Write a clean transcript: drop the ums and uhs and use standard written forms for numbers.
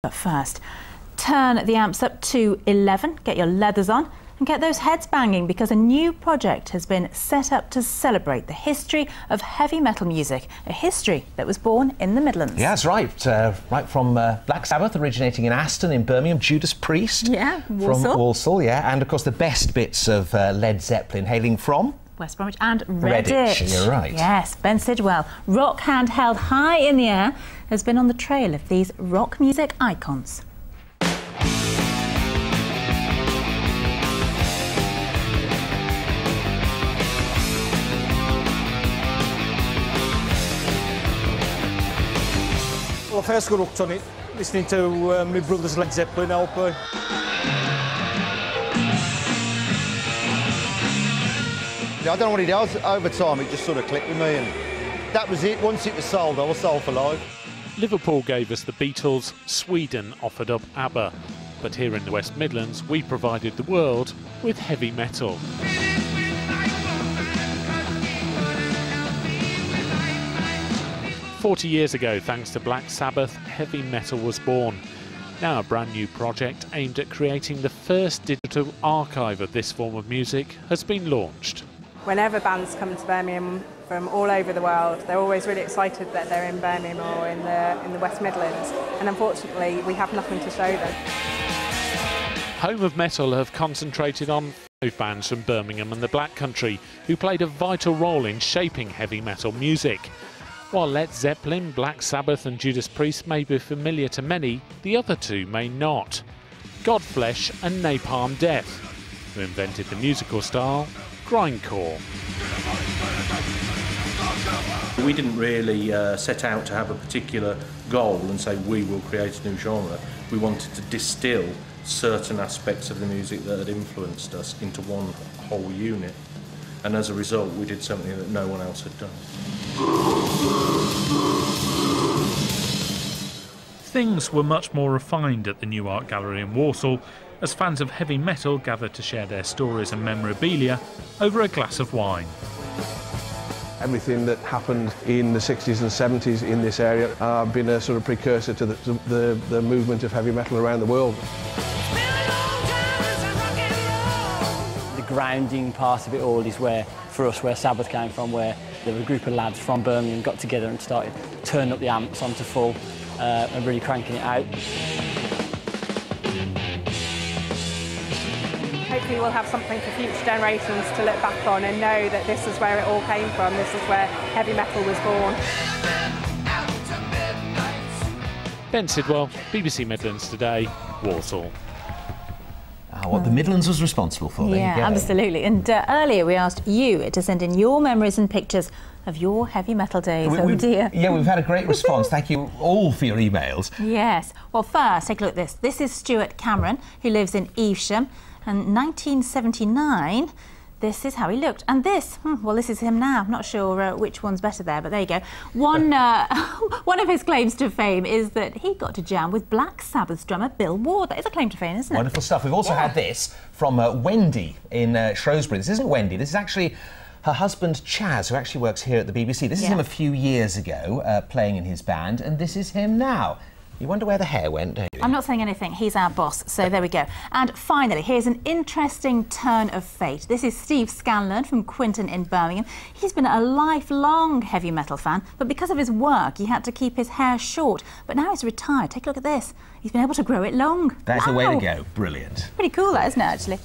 But first, turn the amps up to 11, get your leathers on and get those heads banging, because a new project has been set up to celebrate the history of heavy metal music, a history that was born in the Midlands. Yeah, that's right. Right from Black Sabbath, originating in Aston in Birmingham, Judas Priest. Yeah, Walsall. From Walsall, yeah. And, of course, the best bits of Led Zeppelin hailing from West Bromwich and Redditch. Redditch, you're right. Yes, Ben Sidwell, rock hand held high in the air, has been on the trail of these rock music icons. Well, I first got hooked on it listening to my brother's Led Zeppelin LP. I don't know what it does. Over time, it just sort of clicked with me, and that was it. Once it was sold, I was sold for life. Liverpool gave us the Beatles, Sweden offered up ABBA, but here in the West Midlands, we provided the world with heavy metal. "40 years ago, thanks to Black Sabbath, heavy metal was born. Now a brand new project aimed at creating the first digital archive of this form of music has been launched. Whenever bands come to Birmingham from all over the world, they're always really excited that they're in Birmingham or in the West Midlands, and unfortunately we have nothing to show them. Home of Metal have concentrated on 5 bands from Birmingham and the Black Country who played a vital role in shaping heavy metal music. While Led Zeppelin, Black Sabbath and Judas Priest may be familiar to many, the other two may not. Godflesh and Napalm Death, who invented the musical style grindcore. We didn't really set out to have a particular goal and say we will create a new genre. We wanted to distill certain aspects of the music that had influenced us into one whole unit. And as a result, we did something that no one else had done. Things were much more refined at the New Art Gallery in Walsall, as fans of heavy metal gathered to share their stories and memorabilia over a glass of wine. Everything that happened in the 60s and 70s in this area have been a sort of precursor to the movement of heavy metal around the world. The grounding part of it all is where, for us, where Sabbath came from, where there were a group of lads from Birmingham got together and started turning up the amps onto full and really cranking it out. Hopefully we'll have something for future generations to look back on and know that this is where it all came from, this is where heavy metal was born. Ben Sidwell, BBC Midlands Today, Walsall. What the Midlands was responsible for. Yeah, absolutely. And earlier we asked you to send in your memories and pictures of your heavy metal days. Oh dear. Yeah, we've had a great response. Thank you all for your emails. Yes. Well, first, take a look at this. This is Stuart Cameron, who lives in Evesham. And 1979, this is how he looked. And this, well, this is him now. I'm not sure which one's better there, but there you go. One of his claims to fame is that he got to jam with Black Sabbath's drummer Bill Ward. That is a claim to fame, isn't it? Wonderful stuff. We've also had this from Wendy in Shrewsbury. This isn't Wendy. This is actually her husband Chaz, who actually works here at the BBC. This is him a few years ago, playing in his band, and this is him now. You wonder where the hair went, don't you? I'm not saying anything. He's our boss, so there we go. And finally, here's an interesting turn of fate. This is Steve Scanlon from Quinton in Birmingham. He's been a lifelong heavy metal fan, but because of his work, he had to keep his hair short. But now he's retired. Take a look at this. He's been able to grow it long. That's the way to go. Brilliant. Pretty cool, that, isn't it, actually?